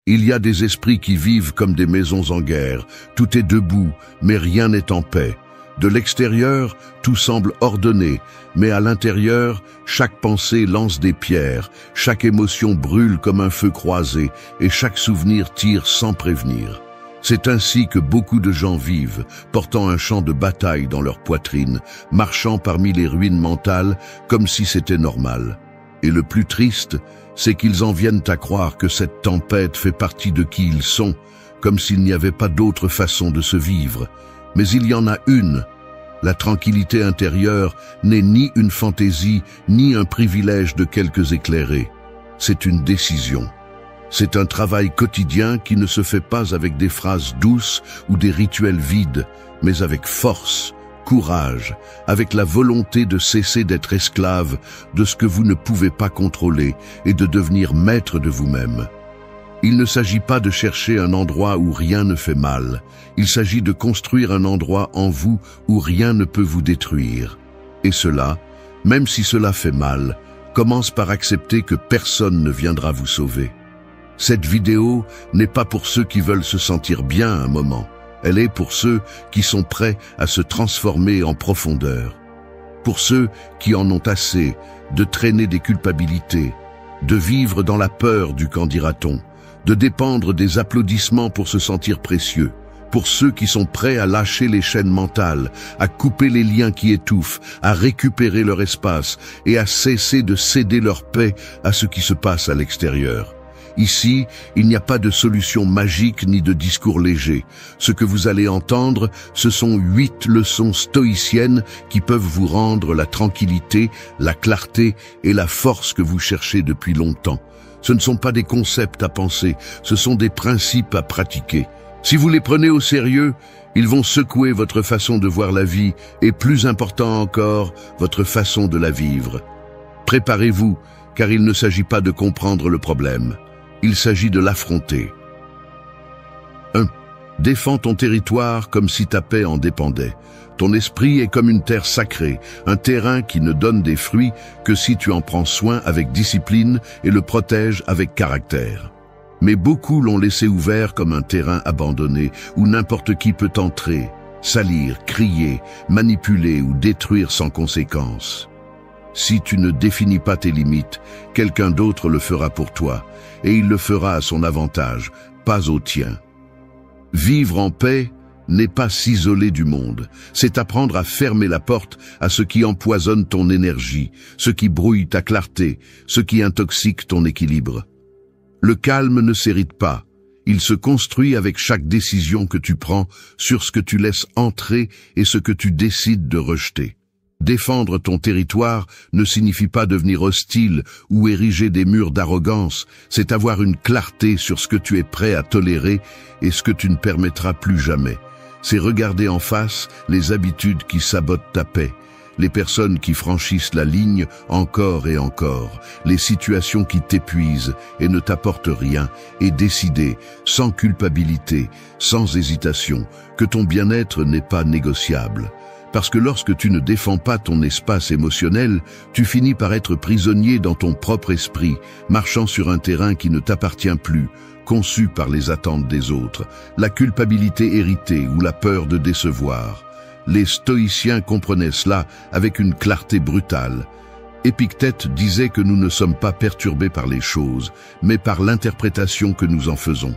Il y a des esprits qui vivent comme des maisons en guerre. Tout est debout, mais rien n'est en paix. De l'extérieur, tout semble ordonné, mais à l'intérieur, chaque pensée lance des pierres, chaque émotion brûle comme un feu croisé, et chaque souvenir tire sans prévenir. C'est ainsi que beaucoup de gens vivent, portant un champ de bataille dans leur poitrine, marchant parmi les ruines mentales comme si c'était normal. Et le plus triste, c'est qu'ils en viennent à croire que cette tempête fait partie de qui ils sont, comme s'il n'y avait pas d'autre façon de se vivre. Mais il y en a une. La tranquillité intérieure n'est ni une fantaisie, ni un privilège de quelques éclairés. C'est une décision. C'est un travail quotidien qui ne se fait pas avec des phrases douces ou des rituels vides, mais avec force, courage, avec la volonté de cesser d'être esclave de ce que vous ne pouvez pas contrôler et de devenir maître de vous-même. Il ne s'agit pas de chercher un endroit où rien ne fait mal. Il s'agit de construire un endroit en vous où rien ne peut vous détruire. Et cela, même si cela fait mal, commence par accepter que personne ne viendra vous sauver. Cette vidéo n'est pas pour ceux qui veulent se sentir bien un moment. Elle est pour ceux qui sont prêts à se transformer en profondeur. Pour ceux qui en ont assez de traîner des culpabilités, de vivre dans la peur du qu'en dira-t-on, de dépendre des applaudissements pour se sentir précieux, pour ceux qui sont prêts à lâcher les chaînes mentales, à couper les liens qui étouffent, à récupérer leur espace et à cesser de céder leur paix à ce qui se passe à l'extérieur. Ici, il n'y a pas de solution magique ni de discours léger. Ce que vous allez entendre, ce sont 8 leçons stoïciennes qui peuvent vous rendre la tranquillité, la clarté et la force que vous cherchez depuis longtemps. Ce ne sont pas des concepts à penser, ce sont des principes à pratiquer. Si vous les prenez au sérieux, ils vont secouer votre façon de voir la vie et, plus important encore, votre façon de la vivre. Préparez-vous, car il ne s'agit pas de comprendre le problème. Il s'agit de l'affronter. 1. Défends ton territoire comme si ta paix en dépendait. Ton esprit est comme une terre sacrée, un terrain qui ne donne des fruits que si tu en prends soin avec discipline et le protèges avec caractère. Mais beaucoup l'ont laissé ouvert comme un terrain abandonné où n'importe qui peut entrer, salir, crier, manipuler ou détruire sans conséquence. Si tu ne définis pas tes limites, quelqu'un d'autre le fera pour toi, et il le fera à son avantage, pas au tien. Vivre en paix n'est pas s'isoler du monde, c'est apprendre à fermer la porte à ce qui empoisonne ton énergie, ce qui brouille ta clarté, ce qui intoxique ton équilibre. Le calme ne s'hérite pas, il se construit avec chaque décision que tu prends sur ce que tu laisses entrer et ce que tu décides de rejeter. Défendre ton territoire ne signifie pas devenir hostile ou ériger des murs d'arrogance, c'est avoir une clarté sur ce que tu es prêt à tolérer et ce que tu ne permettras plus jamais. C'est regarder en face les habitudes qui sabotent ta paix, les personnes qui franchissent la ligne encore et encore, les situations qui t'épuisent et ne t'apportent rien, et décider, sans culpabilité, sans hésitation, que ton bien-être n'est pas négociable. Parce que lorsque tu ne défends pas ton espace émotionnel, tu finis par être prisonnier dans ton propre esprit, marchant sur un terrain qui ne t'appartient plus, conçu par les attentes des autres, la culpabilité héritée ou la peur de décevoir. Les stoïciens comprenaient cela avec une clarté brutale. Épictète disait que nous ne sommes pas perturbés par les choses, mais par l'interprétation que nous en faisons.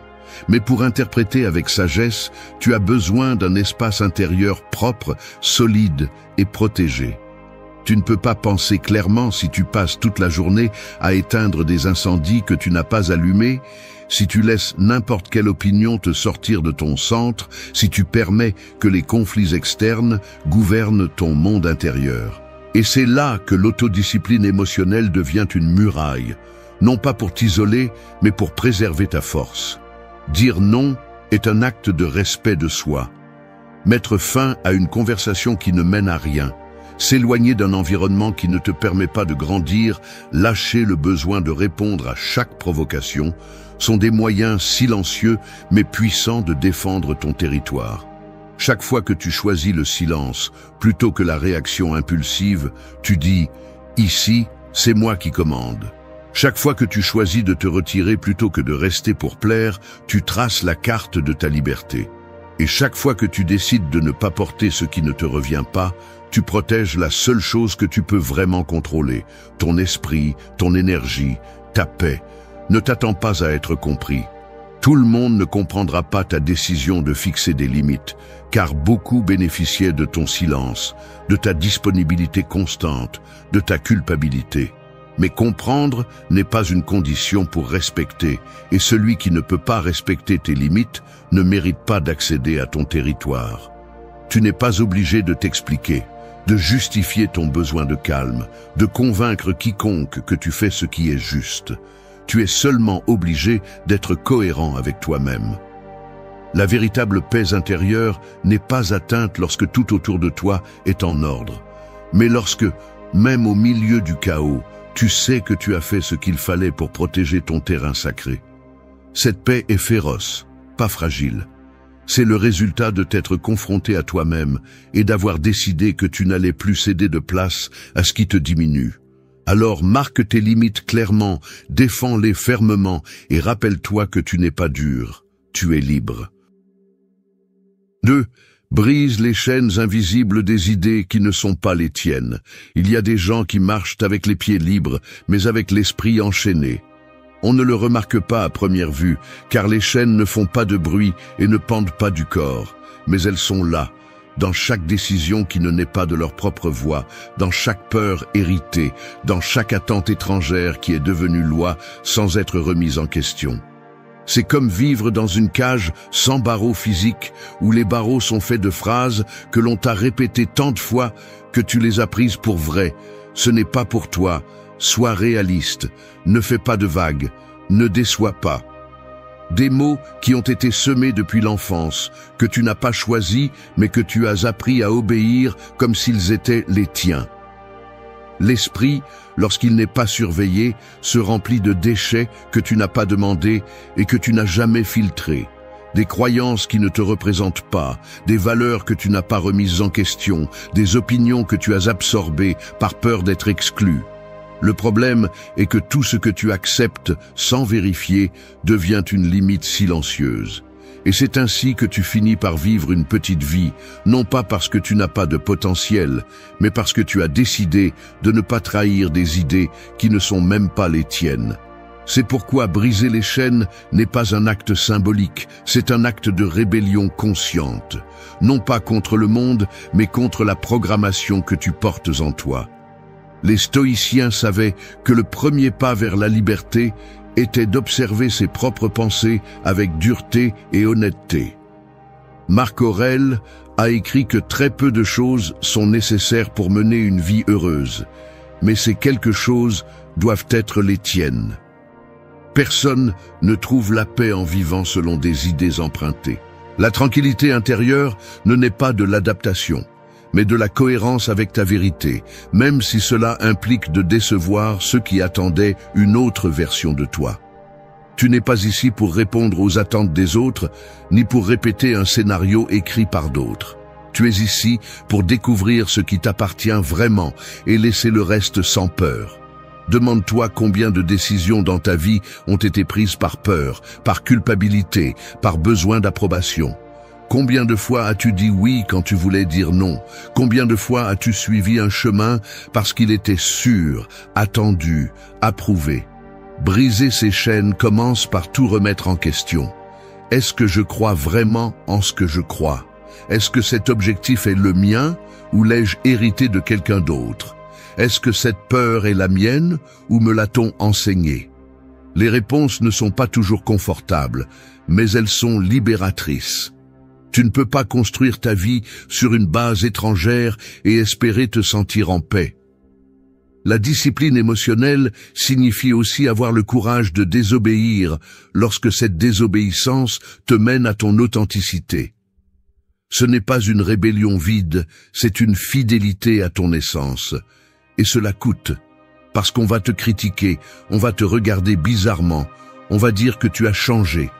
Mais pour interpréter avec sagesse, tu as besoin d'un espace intérieur propre, solide et protégé. Tu ne peux pas penser clairement si tu passes toute la journée à éteindre des incendies que tu n'as pas allumés, si tu laisses n'importe quelle opinion te sortir de ton centre, si tu permets que les conflits externes gouvernent ton monde intérieur. Et c'est là que l'autodiscipline émotionnelle devient une muraille, non pas pour t'isoler, mais pour préserver ta force. Dire non est un acte de respect de soi. Mettre fin à une conversation qui ne mène à rien, s'éloigner d'un environnement qui ne te permet pas de grandir, lâcher le besoin de répondre à chaque provocation, sont des moyens silencieux mais puissants de défendre ton territoire. Chaque fois que tu choisis le silence plutôt que la réaction impulsive, tu dis « Ici, c'est moi qui commande ». Chaque fois que tu choisis de te retirer plutôt que de rester pour plaire, tu traces la carte de ta liberté. Et chaque fois que tu décides de ne pas porter ce qui ne te revient pas, tu protèges la seule chose que tu peux vraiment contrôler, ton esprit, ton énergie, ta paix. Ne t'attends pas à être compris. Tout le monde ne comprendra pas ta décision de fixer des limites, car beaucoup bénéficiaient de ton silence, de ta disponibilité constante, de ta culpabilité. Mais comprendre n'est pas une condition pour respecter, et celui qui ne peut pas respecter tes limites ne mérite pas d'accéder à ton territoire. Tu n'es pas obligé de t'expliquer, de justifier ton besoin de calme, de convaincre quiconque que tu fais ce qui est juste. Tu es seulement obligé d'être cohérent avec toi-même. La véritable paix intérieure n'est pas atteinte lorsque tout autour de toi est en ordre, mais lorsque, même au milieu du chaos, tu sais que tu as fait ce qu'il fallait pour protéger ton terrain sacré. Cette paix est féroce, pas fragile. C'est le résultat de t'être confronté à toi-même et d'avoir décidé que tu n'allais plus céder de place à ce qui te diminue. Alors marque tes limites clairement, défends-les fermement et rappelle-toi que tu n'es pas dur, tu es libre. 2. Brise les chaînes invisibles des idées qui ne sont pas les tiennes. Il y a des gens qui marchent avec les pieds libres, mais avec l'esprit enchaîné. On ne le remarque pas à première vue, car les chaînes ne font pas de bruit et ne pendent pas du corps. Mais elles sont là, dans chaque décision qui ne naît pas de leur propre voix, dans chaque peur héritée, dans chaque attente étrangère qui est devenue loi sans être remise en question. C'est comme vivre dans une cage sans barreaux physiques, où les barreaux sont faits de phrases que l'on t'a répétées tant de fois que tu les as prises pour vraies. Ce n'est pas pour toi. Sois réaliste. Ne fais pas de vagues. Ne déçois pas. Des mots qui ont été semés depuis l'enfance, que tu n'as pas choisis, mais que tu as appris à obéir comme s'ils étaient les tiens. L'esprit, lorsqu'il n'est pas surveillé, se remplit de déchets que tu n'as pas demandés et que tu n'as jamais filtrés. Des croyances qui ne te représentent pas, des valeurs que tu n'as pas remises en question, des opinions que tu as absorbées par peur d'être exclu. Le problème est que tout ce que tu acceptes sans vérifier devient une limite silencieuse. Et c'est ainsi que tu finis par vivre une petite vie, non pas parce que tu n'as pas de potentiel, mais parce que tu as décidé de ne pas trahir des idées qui ne sont même pas les tiennes. C'est pourquoi briser les chaînes n'est pas un acte symbolique, c'est un acte de rébellion consciente. Non pas contre le monde, mais contre la programmation que tu portes en toi. Les stoïciens savaient que le premier pas vers la liberté était d'observer ses propres pensées avec dureté et honnêteté. Marc Aurèle a écrit que très peu de choses sont nécessaires pour mener une vie heureuse, mais ces quelque chose doivent être les tiennes. Personne ne trouve la paix en vivant selon des idées empruntées. La tranquillité intérieure ne naît pas de l'adaptation, mais de la cohérence avec ta vérité, même si cela implique de décevoir ceux qui attendaient une autre version de toi. Tu n'es pas ici pour répondre aux attentes des autres, ni pour répéter un scénario écrit par d'autres. Tu es ici pour découvrir ce qui t'appartient vraiment et laisser le reste sans peur. Demande-toi combien de décisions dans ta vie ont été prises par peur, par culpabilité, par besoin d'approbation. Combien de fois as-tu dit oui quand tu voulais dire non? Combien de fois as-tu suivi un chemin parce qu'il était sûr, attendu, approuvé? Briser ces chaînes commence par tout remettre en question. Est-ce que je crois vraiment en ce que je crois? Est-ce que cet objectif est le mien ou l'ai-je hérité de quelqu'un d'autre? Est-ce que cette peur est la mienne ou me l'a-t-on enseignée? Les réponses ne sont pas toujours confortables, mais elles sont libératrices. Tu ne peux pas construire ta vie sur une base étrangère et espérer te sentir en paix. La discipline émotionnelle signifie aussi avoir le courage de désobéir lorsque cette désobéissance te mène à ton authenticité. Ce n'est pas une rébellion vide, c'est une fidélité à ton essence. Et cela coûte, parce qu'on va te critiquer, on va te regarder bizarrement, on va dire que tu as changé.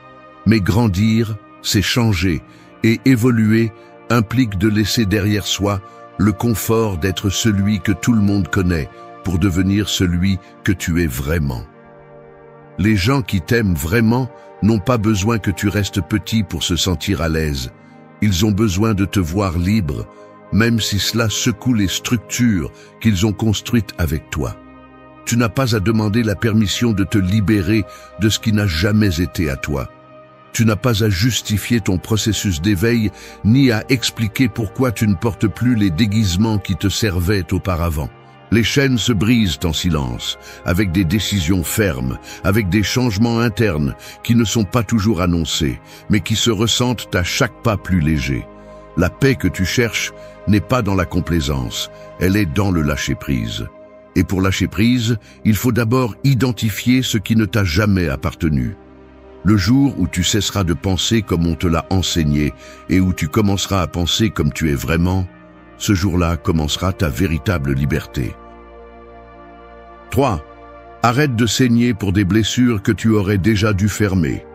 Mais grandir, c'est changer. Et évoluer implique de laisser derrière soi le confort d'être celui que tout le monde connaît pour devenir celui que tu es vraiment. Les gens qui t'aiment vraiment n'ont pas besoin que tu restes petit pour se sentir à l'aise. Ils ont besoin de te voir libre, même si cela secoue les structures qu'ils ont construites avec toi. Tu n'as pas à demander la permission de te libérer de ce qui n'a jamais été à toi. Tu n'as pas à justifier ton processus d'éveil, ni à expliquer pourquoi tu ne portes plus les déguisements qui te servaient auparavant. Les chaînes se brisent en silence, avec des décisions fermes, avec des changements internes qui ne sont pas toujours annoncés, mais qui se ressentent à chaque pas plus léger. La paix que tu cherches n'est pas dans la complaisance, elle est dans le lâcher-prise. Et pour lâcher prise, il faut d'abord identifier ce qui ne t'a jamais appartenu. Le jour où tu cesseras de penser comme on te l'a enseigné et où tu commenceras à penser comme tu es vraiment, ce jour-là commencera ta véritable liberté. 3. Arrête de saigner pour des blessures que tu aurais déjà dû fermer.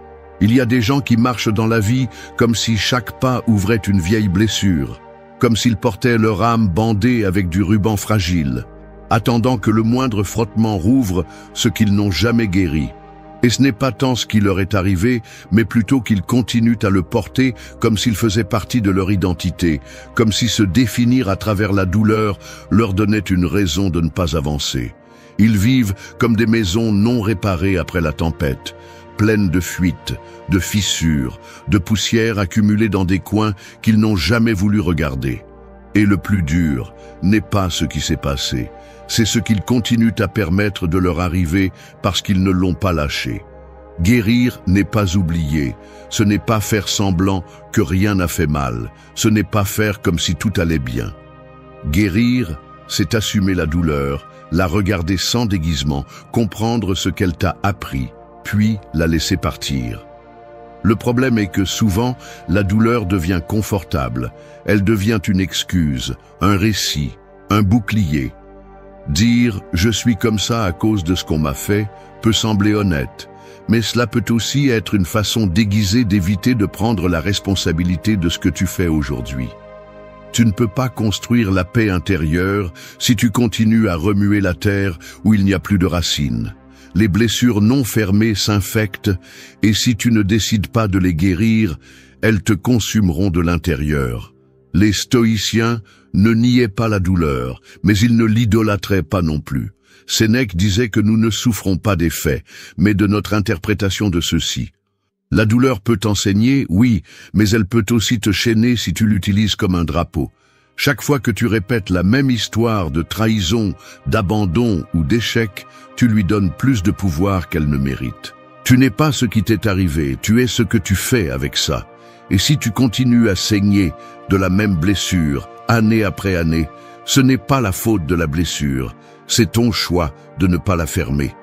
Il y a des gens qui marchent dans la vie comme si chaque pas ouvrait une vieille blessure, comme s'ils portaient leur âme bandée avec du ruban fragile, attendant que le moindre frottement rouvre ce qu'ils n'ont jamais guéri. Et ce n'est pas tant ce qui leur est arrivé, mais plutôt qu'ils continuent à le porter comme s'il faisait partie de leur identité, comme si se définir à travers la douleur leur donnait une raison de ne pas avancer. Ils vivent comme des maisons non réparées après la tempête, pleines de fuites, de fissures, de poussière accumulée dans des coins qu'ils n'ont jamais voulu regarder. Et le plus dur n'est pas ce qui s'est passé, c'est ce qu'ils continuent à permettre de leur arriver parce qu'ils ne l'ont pas lâché. Guérir n'est pas oublier, ce n'est pas faire semblant que rien n'a fait mal, ce n'est pas faire comme si tout allait bien. Guérir, c'est assumer la douleur, la regarder sans déguisement, comprendre ce qu'elle t'a appris, puis la laisser partir. Le problème est que souvent, la douleur devient confortable, elle devient une excuse, un récit, un bouclier. Dire « je suis comme ça à cause de ce qu'on m'a fait » peut sembler honnête, mais cela peut aussi être une façon déguisée d'éviter de prendre la responsabilité de ce que tu fais aujourd'hui. Tu ne peux pas construire la paix intérieure si tu continues à remuer la terre où il n'y a plus de racines. Les blessures non fermées s'infectent et si tu ne décides pas de les guérir, elles te consumeront de l'intérieur. Les stoïciens ne niaient pas la douleur, mais ils ne l'idolâtraient pas non plus. Sénèque disait que nous ne souffrons pas des faits, mais de notre interprétation de ceux-ci. La douleur peut t'enseigner, oui, mais elle peut aussi te chaîner si tu l'utilises comme un drapeau. Chaque fois que tu répètes la même histoire de trahison, d'abandon ou d'échec, tu lui donnes plus de pouvoir qu'elle ne mérite. Tu n'es pas ce qui t'est arrivé, tu es ce que tu fais avec ça. Et si tu continues à saigner de la même blessure, année après année, ce n'est pas la faute de la blessure, c'est ton choix de ne pas la fermer.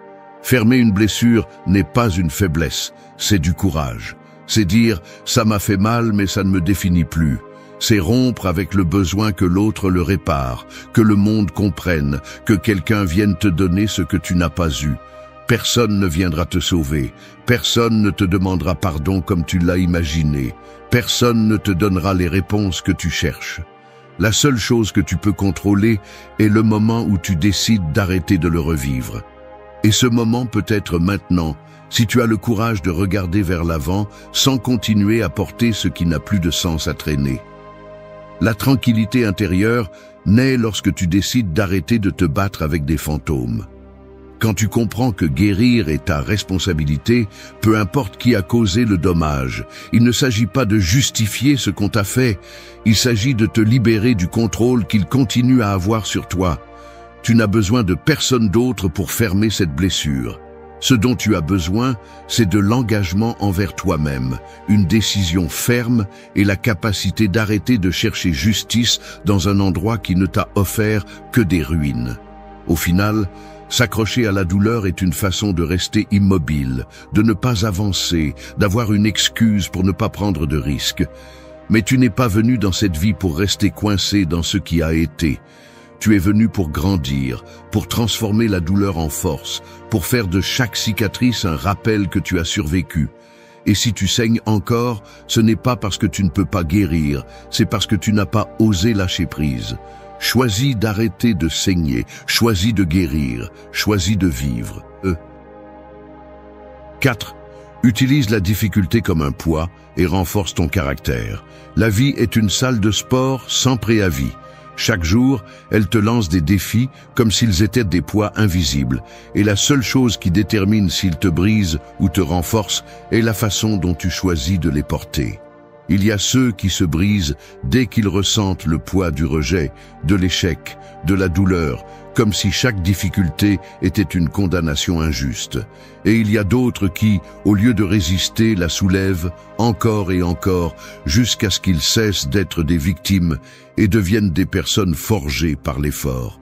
Fermer une blessure n'est pas une faiblesse, c'est du courage. C'est dire « ça m'a fait mal mais ça ne me définit plus ». C'est rompre avec le besoin que l'autre le répare, que le monde comprenne, que quelqu'un vienne te donner ce que tu n'as pas eu. Personne ne viendra te sauver, personne ne te demandera pardon comme tu l'as imaginé, personne ne te donnera les réponses que tu cherches. La seule chose que tu peux contrôler est le moment où tu décides d'arrêter de le revivre. Et ce moment peut être maintenant, si tu as le courage de regarder vers l'avant sans continuer à porter ce qui n'a plus de sens à traîner. La tranquillité intérieure naît lorsque tu décides d'arrêter de te battre avec des fantômes. Quand tu comprends que guérir est ta responsabilité, peu importe qui a causé le dommage, il ne s'agit pas de justifier ce qu'on t'a fait, il s'agit de te libérer du contrôle qu'il continue à avoir sur toi. Tu n'as besoin de personne d'autre pour fermer cette blessure. Ce dont tu as besoin, c'est de l'engagement envers toi-même, une décision ferme et la capacité d'arrêter de chercher justice dans un endroit qui ne t'a offert que des ruines. Au final, s'accrocher à la douleur est une façon de rester immobile, de ne pas avancer, d'avoir une excuse pour ne pas prendre de risques. Mais tu n'es pas venu dans cette vie pour rester coincé dans ce qui a été. Tu es venu pour grandir, pour transformer la douleur en force, pour faire de chaque cicatrice un rappel que tu as survécu. Et si tu saignes encore, ce n'est pas parce que tu ne peux pas guérir, c'est parce que tu n'as pas osé lâcher prise. Choisis d'arrêter de saigner, choisis de guérir, choisis de vivre. 4. Utilise la difficulté comme un poids et renforce ton caractère. La vie est une salle de sport sans préavis. Chaque jour, elle te lance des défis comme s'ils étaient des poids invisibles. Et la seule chose qui détermine s'ils te brisent ou te renforcent est la façon dont tu choisis de les porter. Il y a ceux qui se brisent dès qu'ils ressentent le poids du rejet, de l'échec, de la douleur, comme si chaque difficulté était une condamnation injuste. Et il y a d'autres qui, au lieu de résister, la soulèvent encore et encore, jusqu'à ce qu'ils cessent d'être des victimes et deviennent des personnes forgées par l'effort.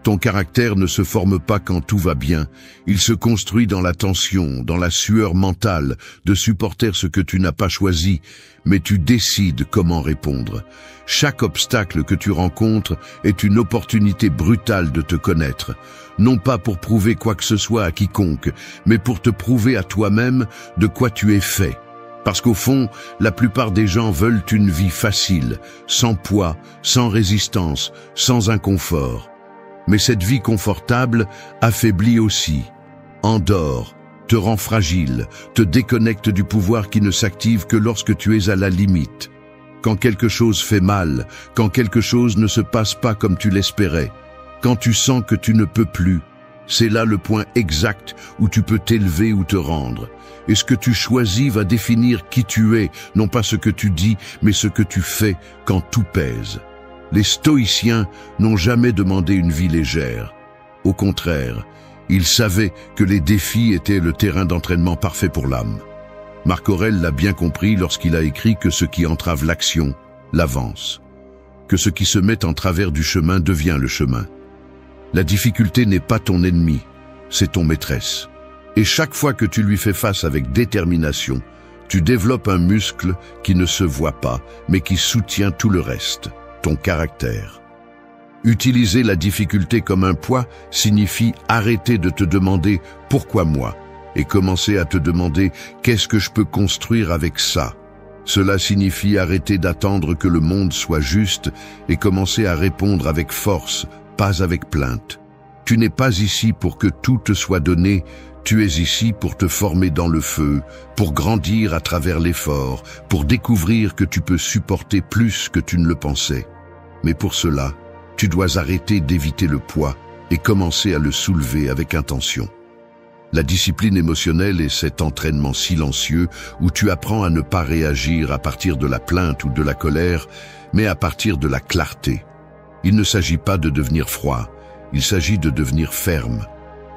Ton caractère ne se forme pas quand tout va bien, il se construit dans la tension, dans la sueur mentale, de supporter ce que tu n'as pas choisi, mais tu décides comment répondre. Chaque obstacle que tu rencontres est une opportunité brutale de te connaître, non pas pour prouver quoi que ce soit à quiconque, mais pour te prouver à toi-même de quoi tu es fait. Parce qu'au fond, la plupart des gens veulent une vie facile, sans poids, sans résistance, sans inconfort. Mais cette vie confortable affaiblit aussi, endort, te rend fragile, te déconnecte du pouvoir qui ne s'active que lorsque tu es à la limite. Quand quelque chose fait mal, quand quelque chose ne se passe pas comme tu l'espérais, quand tu sens que tu ne peux plus, c'est là le point exact où tu peux t'élever ou te rendre. Et ce que tu choisis va définir qui tu es, non pas ce que tu dis, mais ce que tu fais quand tout pèse. Les stoïciens n'ont jamais demandé une vie légère. Au contraire, ils savaient que les défis étaient le terrain d'entraînement parfait pour l'âme. Marc Aurèle l'a bien compris lorsqu'il a écrit que ce qui entrave l'action l'avance, que ce qui se met en travers du chemin devient le chemin. La difficulté n'est pas ton ennemi, c'est ton maîtresse. Et chaque fois que tu lui fais face avec détermination, tu développes un muscle qui ne se voit pas, mais qui soutient tout le reste. Ton caractère. Utiliser la difficulté comme un poids signifie arrêter de te demander « pourquoi moi ?» et commencer à te demander « qu'est-ce que je peux construire avec ça ?» Cela signifie arrêter d'attendre que le monde soit juste et commencer à répondre avec force, pas avec plainte. Tu n'es pas ici pour que tout te soit donné, tu es ici pour te former dans le feu, pour grandir à travers l'effort, pour découvrir que tu peux supporter plus que tu ne le pensais. Mais pour cela, tu dois arrêter d'éviter le poids et commencer à le soulever avec intention. La discipline émotionnelle est cet entraînement silencieux où tu apprends à ne pas réagir à partir de la plainte ou de la colère, mais à partir de la clarté. Il ne s'agit pas de devenir froid, il s'agit de devenir ferme.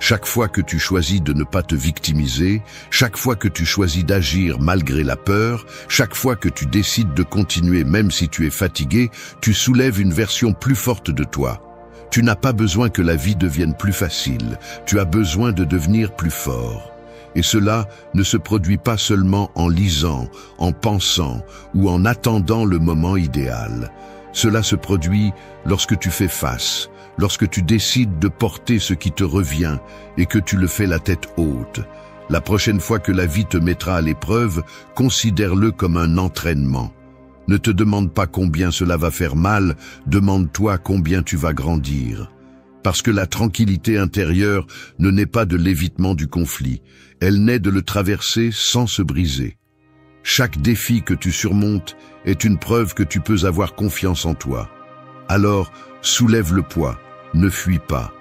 Chaque fois que tu choisis de ne pas te victimiser, chaque fois que tu choisis d'agir malgré la peur, chaque fois que tu décides de continuer même si tu es fatigué, tu soulèves une version plus forte de toi. Tu n'as pas besoin que la vie devienne plus facile, tu as besoin de devenir plus fort. Et cela ne se produit pas seulement en lisant, en pensant ou en attendant le moment idéal. Cela se produit lorsque tu fais face, lorsque tu décides de porter ce qui te revient et que tu le fais la tête haute. La prochaine fois que la vie te mettra à l'épreuve, considère-le comme un entraînement. Ne te demande pas combien cela va faire mal, demande-toi combien tu vas grandir. Parce que la tranquillité intérieure ne naît pas de l'évitement du conflit, elle naît de le traverser sans se briser. Chaque défi que tu surmontes est une preuve que tu peux avoir confiance en toi. Alors, soulève le poids, ne fuis pas.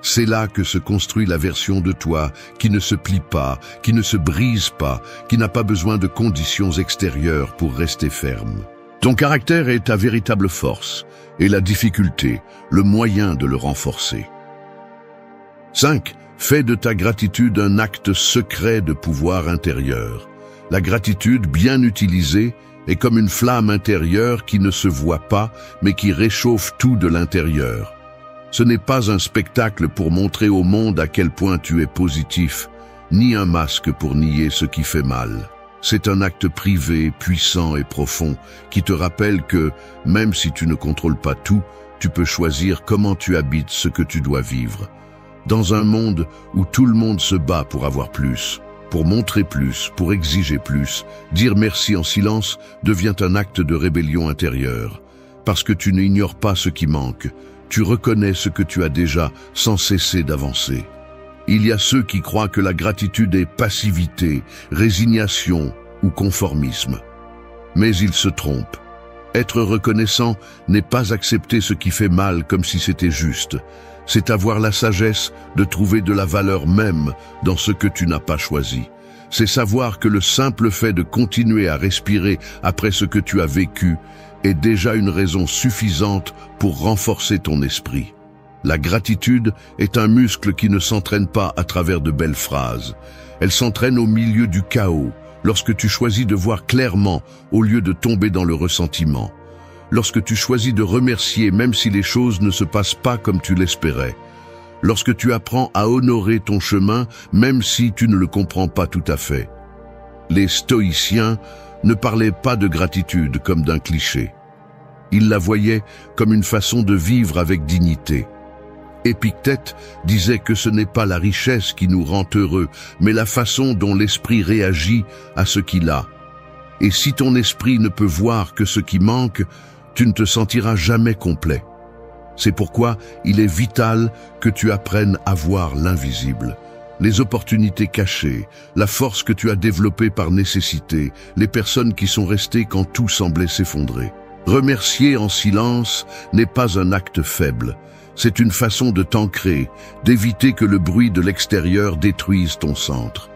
C'est là que se construit la version de toi qui ne se plie pas, qui ne se brise pas, qui n'a pas besoin de conditions extérieures pour rester ferme. Ton caractère est ta véritable force, et la difficulté, le moyen de le renforcer. 5. Fais de ta gratitude un acte secret de pouvoir intérieur. La gratitude, bien utilisée, est comme une flamme intérieure qui ne se voit pas, mais qui réchauffe tout de l'intérieur. Ce n'est pas un spectacle pour montrer au monde à quel point tu es positif, ni un masque pour nier ce qui fait mal. C'est un acte privé, puissant et profond, qui te rappelle que, même si tu ne contrôles pas tout, tu peux choisir comment tu habites ce que tu dois vivre. Dans un monde où tout le monde se bat pour avoir plus, pour montrer plus, pour exiger plus, dire merci en silence devient un acte de rébellion intérieure. Parce que tu n'ignores pas ce qui manque, tu reconnais ce que tu as déjà sans cesser d'avancer. Il y a ceux qui croient que la gratitude est passivité, résignation ou conformisme. Mais ils se trompent. Être reconnaissant n'est pas accepter ce qui fait mal comme si c'était juste. C'est avoir la sagesse de trouver de la valeur même dans ce que tu n'as pas choisi. C'est savoir que le simple fait de continuer à respirer après ce que tu as vécu est déjà une raison suffisante pour renforcer ton esprit. La gratitude est un muscle qui ne s'entraîne pas à travers de belles phrases. Elle s'entraîne au milieu du chaos, lorsque tu choisis de voir clairement au lieu de tomber dans le ressentiment. Lorsque tu choisis de remercier même si les choses ne se passent pas comme tu l'espérais. Lorsque tu apprends à honorer ton chemin même si tu ne le comprends pas tout à fait. Les stoïciens ne parlaient pas de gratitude comme d'un cliché. Ils la voyaient comme une façon de vivre avec dignité. Épictète disait que ce n'est pas la richesse qui nous rend heureux, mais la façon dont l'esprit réagit à ce qu'il a. Et si ton esprit ne peut voir que ce qui manque, tu ne te sentiras jamais complet. C'est pourquoi il est vital que tu apprennes à voir l'invisible. Les opportunités cachées, la force que tu as développée par nécessité, les personnes qui sont restées quand tout semblait s'effondrer. Remercier en silence n'est pas un acte faible. C'est une façon de t'ancrer, d'éviter que le bruit de l'extérieur détruise ton centre.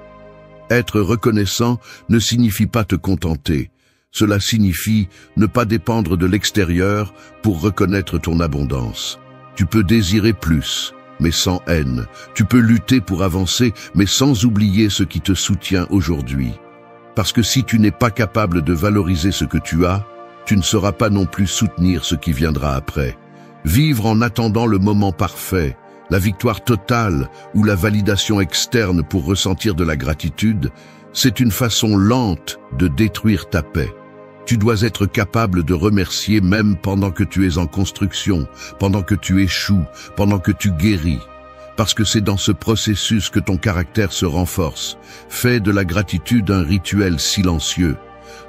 Être reconnaissant ne signifie pas te contenter. Cela signifie ne pas dépendre de l'extérieur pour reconnaître ton abondance. Tu peux désirer plus, mais sans haine. Tu peux lutter pour avancer, mais sans oublier ce qui te soutient aujourd'hui. Parce que si tu n'es pas capable de valoriser ce que tu as, tu ne sauras pas non plus soutenir ce qui viendra après. Vivre en attendant le moment parfait, la victoire totale ou la validation externe pour ressentir de la gratitude, c'est une façon lente de détruire ta paix. Tu dois être capable de remercier même pendant que tu es en construction, pendant que tu échoues, pendant que tu guéris. Parce que c'est dans ce processus que ton caractère se renforce. Fais de la gratitude un rituel silencieux.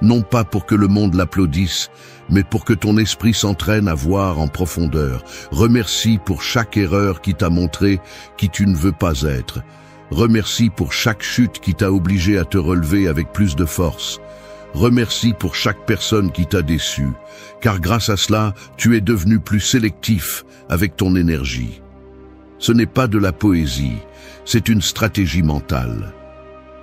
Non pas pour que le monde l'applaudisse, mais pour que ton esprit s'entraîne à voir en profondeur. Remercie pour chaque erreur qui t'a montré qui tu ne veux pas être. Remercie pour chaque chute qui t'a obligé à te relever avec plus de force. Remercie pour chaque personne qui t'a déçu, car grâce à cela, tu es devenu plus sélectif avec ton énergie. Ce n'est pas de la poésie, c'est une stratégie mentale.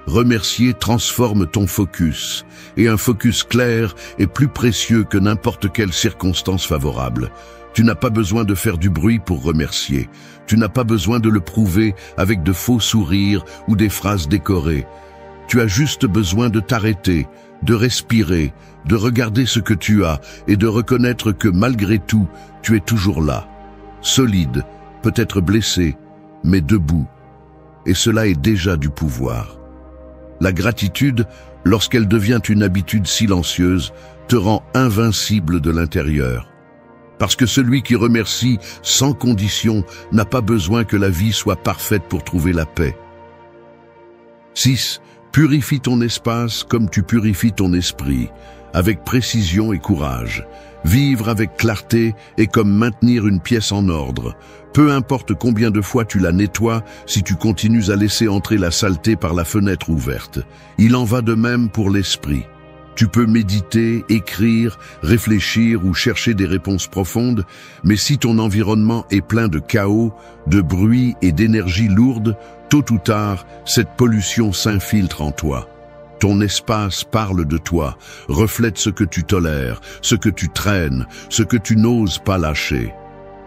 Remercier transforme ton focus, et un focus clair est plus précieux que n'importe quelle circonstance favorable. Tu n'as pas besoin de faire du bruit pour remercier. Tu n'as pas besoin de le prouver avec de faux sourires ou des phrases décorées. Tu as juste besoin de t'arrêter, de respirer, de regarder ce que tu as et de reconnaître que malgré tout, tu es toujours là. Solide, peut-être blessé, mais debout. Et cela est déjà du pouvoir. La gratitude, lorsqu'elle devient une habitude silencieuse, te rend invincible de l'intérieur. Parce que celui qui remercie sans condition n'a pas besoin que la vie soit parfaite pour trouver la paix. 6. Purifie ton espace comme tu purifies ton esprit, avec précision et courage. Vivre avec clarté est comme maintenir une pièce en ordre. Peu importe combien de fois tu la nettoies, si tu continues à laisser entrer la saleté par la fenêtre ouverte. Il en va de même pour l'esprit. Tu peux méditer, écrire, réfléchir ou chercher des réponses profondes, mais si ton environnement est plein de chaos, de bruit et d'énergie lourde, tôt ou tard, cette pollution s'infiltre en toi. Ton espace parle de toi, reflète ce que tu tolères, ce que tu traînes, ce que tu n'oses pas lâcher.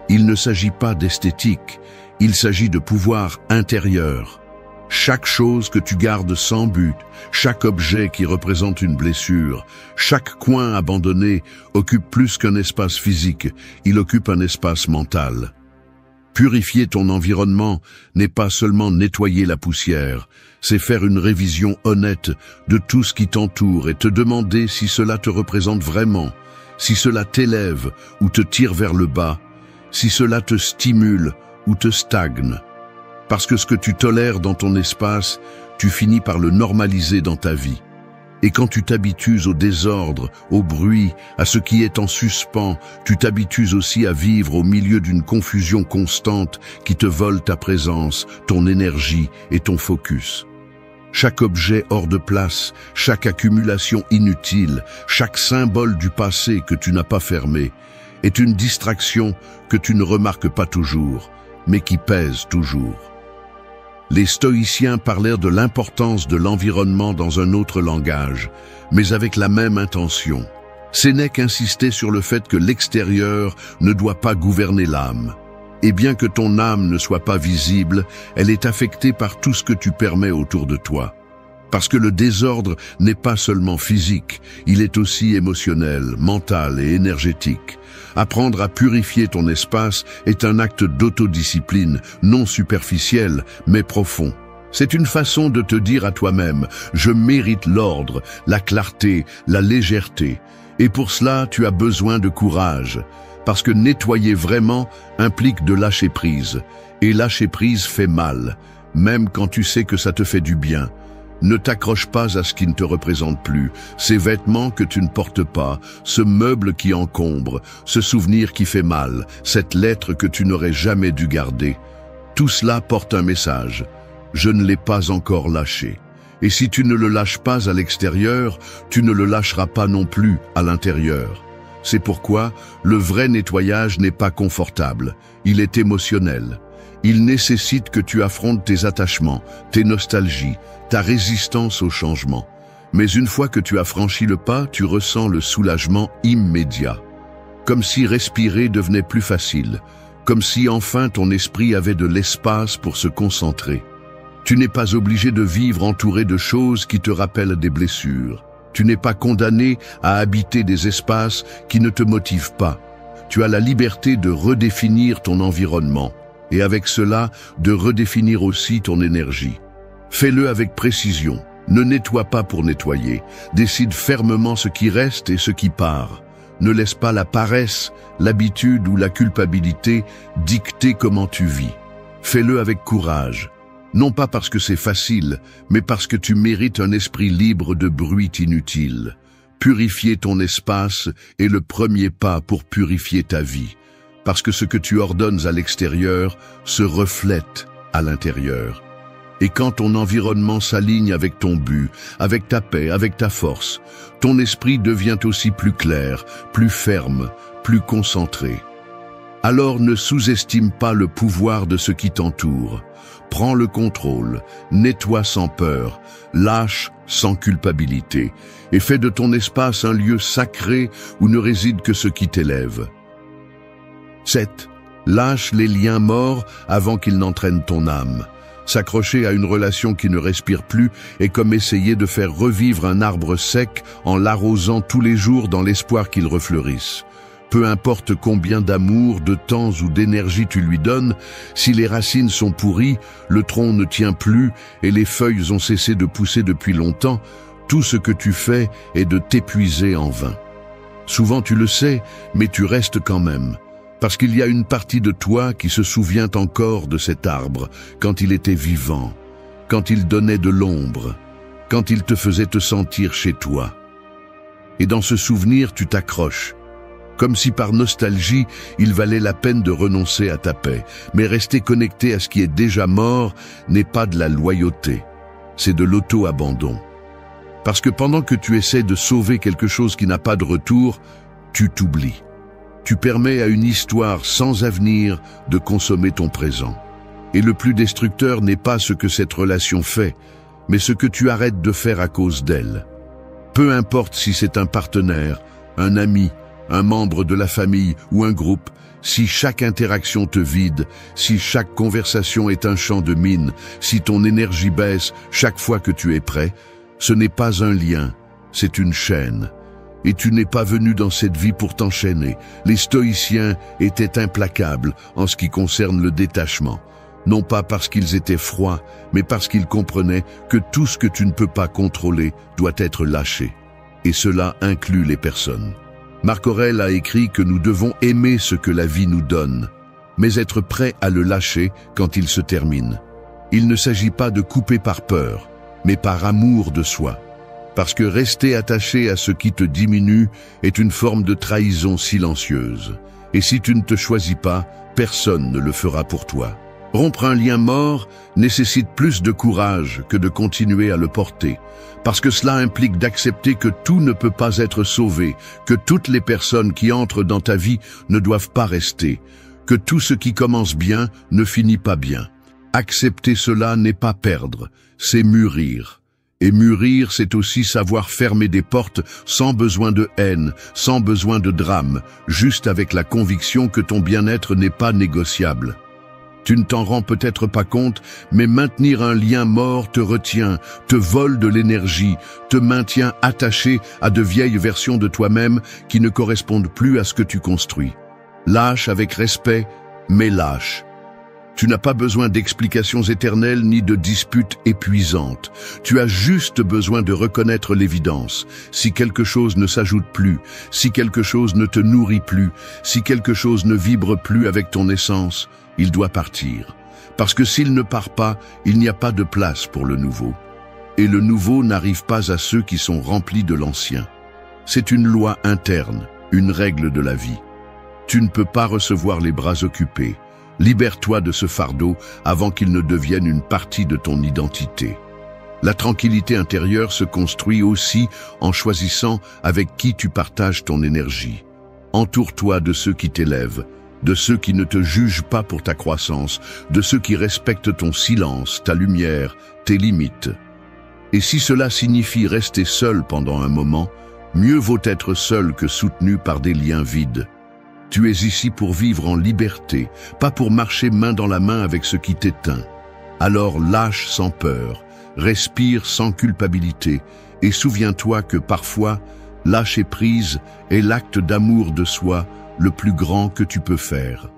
Il ne s'agit pas d'esthétique, il s'agit de pouvoir intérieur. Chaque chose que tu gardes sans but, chaque objet qui représente une blessure, chaque coin abandonné occupe plus qu'un espace physique, il occupe un espace mental. Purifier ton environnement n'est pas seulement nettoyer la poussière, c'est faire une révision honnête de tout ce qui t'entoure et te demander si cela te représente vraiment, si cela t'élève ou te tire vers le bas, si cela te stimule ou te stagne. Parce que ce que tu tolères dans ton espace, tu finis par le normaliser dans ta vie. Et quand tu t'habitues au désordre, au bruit, à ce qui est en suspens, tu t'habitues aussi à vivre au milieu d'une confusion constante qui te vole ta présence, ton énergie et ton focus. Chaque objet hors de place, chaque accumulation inutile, chaque symbole du passé que tu n'as pas fermé, est une distraction que tu ne remarques pas toujours, mais qui pèse toujours. Les stoïciens parlèrent de l'importance de l'environnement dans un autre langage, mais avec la même intention. Sénèque insistait sur le fait que l'extérieur ne doit pas gouverner l'âme. Et bien que ton âme ne soit pas visible, elle est affectée par tout ce que tu permets autour de toi. Parce que le désordre n'est pas seulement physique, il est aussi émotionnel, mental et énergétique. Apprendre à purifier ton espace est un acte d'autodiscipline, non superficiel, mais profond. C'est une façon de te dire à toi-même « Je mérite l'ordre, la clarté, la légèreté ». Et pour cela, tu as besoin de courage. Parce que nettoyer vraiment implique de lâcher prise. Et lâcher prise fait mal, même quand tu sais que ça te fait du bien. Ne t'accroche pas à ce qui ne te représente plus, ces vêtements que tu ne portes pas, ce meuble qui encombre, ce souvenir qui fait mal, cette lettre que tu n'aurais jamais dû garder. Tout cela porte un message. Je ne l'ai pas encore lâché. Et si tu ne le lâches pas à l'extérieur, tu ne le lâcheras pas non plus à l'intérieur. C'est pourquoi le vrai nettoyage n'est pas confortable, il est émotionnel. Il nécessite que tu affrontes tes attachements, tes nostalgies, ta résistance au changement. Mais une fois que tu as franchi le pas, tu ressens le soulagement immédiat. Comme si respirer devenait plus facile, comme si enfin ton esprit avait de l'espace pour se concentrer. Tu n'es pas obligé de vivre entouré de choses qui te rappellent des blessures. Tu n'es pas condamné à habiter des espaces qui ne te motivent pas. Tu as la liberté de redéfinir ton environnement et avec cela, de redéfinir aussi ton énergie. Fais-le avec précision. Ne nettoie pas pour nettoyer. Décide fermement ce qui reste et ce qui part. Ne laisse pas la paresse, l'habitude ou la culpabilité dicter comment tu vis. Fais-le avec courage. Non pas parce que c'est facile, mais parce que tu mérites un esprit libre de bruit inutile. Purifier ton espace est le premier pas pour purifier ta vie. Parce que ce que tu ordonnes à l'extérieur se reflète à l'intérieur. Et quand ton environnement s'aligne avec ton but, avec ta paix, avec ta force, ton esprit devient aussi plus clair, plus ferme, plus concentré. Alors ne sous-estime pas le pouvoir de ce qui t'entoure. Prends le contrôle, nettoie sans peur, lâche sans culpabilité, et fais de ton espace un lieu sacré où ne réside que ce qui t'élève. 7. Lâche les liens morts avant qu'ils n'entraînent ton âme. S'accrocher à une relation qui ne respire plus est comme essayer de faire revivre un arbre sec en l'arrosant tous les jours dans l'espoir qu'il refleurisse. Peu importe combien d'amour, de temps ou d'énergie tu lui donnes, si les racines sont pourries, le tronc ne tient plus et les feuilles ont cessé de pousser depuis longtemps, tout ce que tu fais est de t'épuiser en vain. Souvent tu le sais, mais tu restes quand même. Parce qu'il y a une partie de toi qui se souvient encore de cet arbre, quand il était vivant, quand il donnait de l'ombre, quand il te faisait te sentir chez toi. Et dans ce souvenir, tu t'accroches, comme si par nostalgie, il valait la peine de renoncer à ta paix. Mais rester connecté à ce qui est déjà mort n'est pas de la loyauté, c'est de l'auto-abandon. Parce que pendant que tu essaies de sauver quelque chose qui n'a pas de retour, tu t'oublies. Tu permets à une histoire sans avenir de consommer ton présent. Et le plus destructeur n'est pas ce que cette relation fait, mais ce que tu arrêtes de faire à cause d'elle. Peu importe si c'est un partenaire, un ami, un membre de la famille ou un groupe, si chaque interaction te vide, si chaque conversation est un champ de mine, si ton énergie baisse chaque fois que tu es prêt, ce n'est pas un lien, c'est une chaîne. Et tu n'es pas venu dans cette vie pour t'enchaîner. Les stoïciens étaient implacables en ce qui concerne le détachement. Non pas parce qu'ils étaient froids, mais parce qu'ils comprenaient que tout ce que tu ne peux pas contrôler doit être lâché. Et cela inclut les personnes. Marc Aurèle a écrit que nous devons aimer ce que la vie nous donne, mais être prêt à le lâcher quand il se termine. Il ne s'agit pas de couper par peur, mais par amour de soi. Parce que rester attaché à ce qui te diminue est une forme de trahison silencieuse. Et si tu ne te choisis pas, personne ne le fera pour toi. Rompre un lien mort nécessite plus de courage que de continuer à le porter, parce que cela implique d'accepter que tout ne peut pas être sauvé, que toutes les personnes qui entrent dans ta vie ne doivent pas rester, que tout ce qui commence bien ne finit pas bien. Accepter cela n'est pas perdre, c'est mûrir. Et mûrir, c'est aussi savoir fermer des portes sans besoin de haine, sans besoin de drame, juste avec la conviction que ton bien-être n'est pas négociable. Tu ne t'en rends peut-être pas compte, mais maintenir un lien mort te retient, te vole de l'énergie, te maintient attaché à de vieilles versions de toi-même qui ne correspondent plus à ce que tu construis. Lâche avec respect, mais lâche. Tu n'as pas besoin d'explications éternelles ni de disputes épuisantes. Tu as juste besoin de reconnaître l'évidence. Si quelque chose ne s'ajoute plus, si quelque chose ne te nourrit plus, si quelque chose ne vibre plus avec ton essence, il doit partir. Parce que s'il ne part pas, il n'y a pas de place pour le nouveau. Et le nouveau n'arrive pas à ceux qui sont remplis de l'ancien. C'est une loi interne, une règle de la vie. Tu ne peux pas recevoir les bras occupés. Libère-toi de ce fardeau avant qu'il ne devienne une partie de ton identité. La tranquillité intérieure se construit aussi en choisissant avec qui tu partages ton énergie. Entoure-toi de ceux qui t'élèvent, de ceux qui ne te jugent pas pour ta croissance, de ceux qui respectent ton silence, ta lumière, tes limites. Et si cela signifie rester seul pendant un moment, mieux vaut être seul que soutenu par des liens vides. Tu es ici pour vivre en liberté, pas pour marcher main dans la main avec ce qui t'éteint. Alors lâche sans peur, respire sans culpabilité et souviens-toi que parfois, lâcher prise est l'acte d'amour de soi le plus grand que tu peux faire.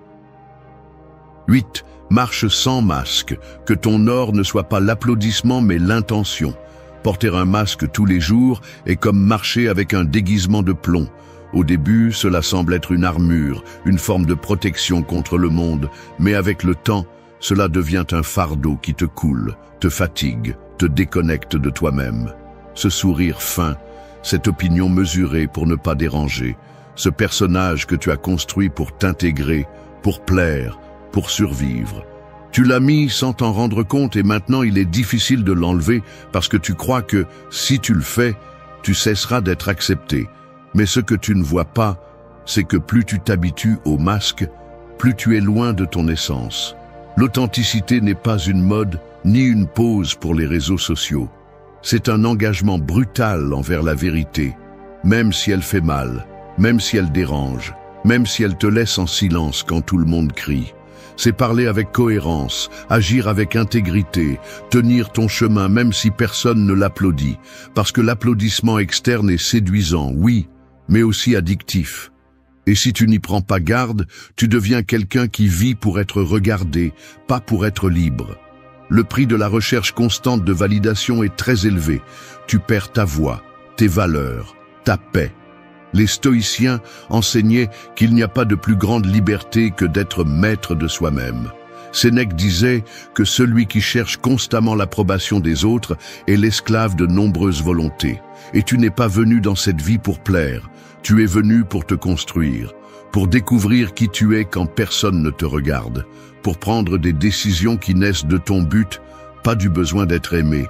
8. Marche sans masque, que ton or ne soit pas l'applaudissement mais l'intention. Porter un masque tous les jours est comme marcher avec un déguisement de plomb. Au début, cela semble être une armure, une forme de protection contre le monde, mais avec le temps, cela devient un fardeau qui te coule, te fatigue, te déconnecte de toi-même. Ce sourire fin, cette opinion mesurée pour ne pas déranger, ce personnage que tu as construit pour t'intégrer, pour plaire, pour survivre. Tu l'as mis sans t'en rendre compte et maintenant il est difficile de l'enlever parce que tu crois que, si tu le fais, tu cesseras d'être accepté. Mais ce que tu ne vois pas, c'est que plus tu t'habitues au masque, plus tu es loin de ton essence. L'authenticité n'est pas une mode ni une pose pour les réseaux sociaux. C'est un engagement brutal envers la vérité, même si elle fait mal, même si elle dérange, même si elle te laisse en silence quand tout le monde crie. C'est parler avec cohérence, agir avec intégrité, tenir ton chemin même si personne ne l'applaudit, parce que l'applaudissement externe est séduisant, oui, mais aussi addictif. Et si tu n'y prends pas garde, tu deviens quelqu'un qui vit pour être regardé, pas pour être libre. Le prix de la recherche constante de validation est très élevé. Tu perds ta voix, tes valeurs, ta paix. Les stoïciens enseignaient qu'il n'y a pas de plus grande liberté que d'être maître de soi-même. Sénèque disait que celui qui cherche constamment l'approbation des autres est l'esclave de nombreuses volontés. Et tu n'es pas venu dans cette vie pour plaire, tu es venu pour te construire, pour découvrir qui tu es quand personne ne te regarde, pour prendre des décisions qui naissent de ton but, pas du besoin d'être aimé.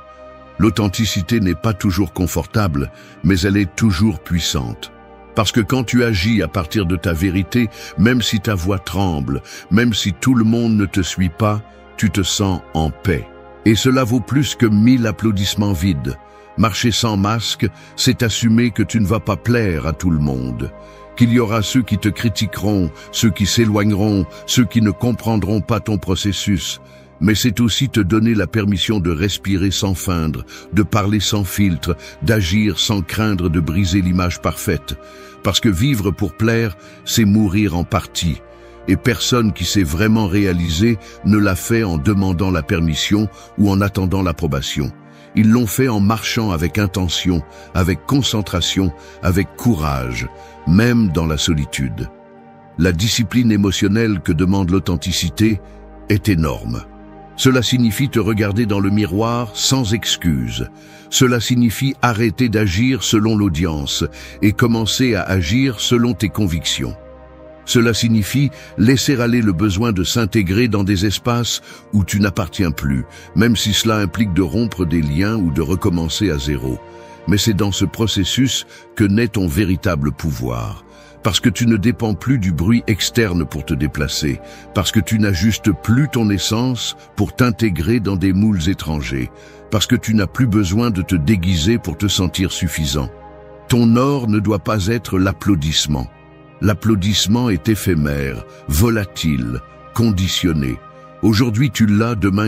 L'authenticité n'est pas toujours confortable, mais elle est toujours puissante. Parce que quand tu agis à partir de ta vérité, même si ta voix tremble, même si tout le monde ne te suit pas, tu te sens en paix. Et cela vaut plus que 1000 applaudissements vides. Marcher sans masque, c'est assumer que tu ne vas pas plaire à tout le monde. Qu'il y aura ceux qui te critiqueront, ceux qui s'éloigneront, ceux qui ne comprendront pas ton processus. Mais c'est aussi te donner la permission de respirer sans feindre, de parler sans filtre, d'agir sans craindre de briser l'image parfaite. Parce que vivre pour plaire, c'est mourir en partie. Et personne qui s'est vraiment réalisé ne l'a fait en demandant la permission ou en attendant l'approbation. Ils l'ont fait en marchant avec intention, avec concentration, avec courage, même dans la solitude. La discipline émotionnelle que demande l'authenticité est énorme. Cela signifie te regarder dans le miroir sans excuse. Cela signifie arrêter d'agir selon l'audience et commencer à agir selon tes convictions. Cela signifie laisser aller le besoin de s'intégrer dans des espaces où tu n'appartiens plus, même si cela implique de rompre des liens ou de recommencer à zéro. Mais c'est dans ce processus que naît ton véritable pouvoir. Parce que tu ne dépends plus du bruit externe pour te déplacer, parce que tu n'ajustes plus ton essence pour t'intégrer dans des moules étrangers, parce que tu n'as plus besoin de te déguiser pour te sentir suffisant. Ton or ne doit pas être l'applaudissement. L'applaudissement est éphémère, volatile, conditionné. Aujourd'hui tu l'as, demain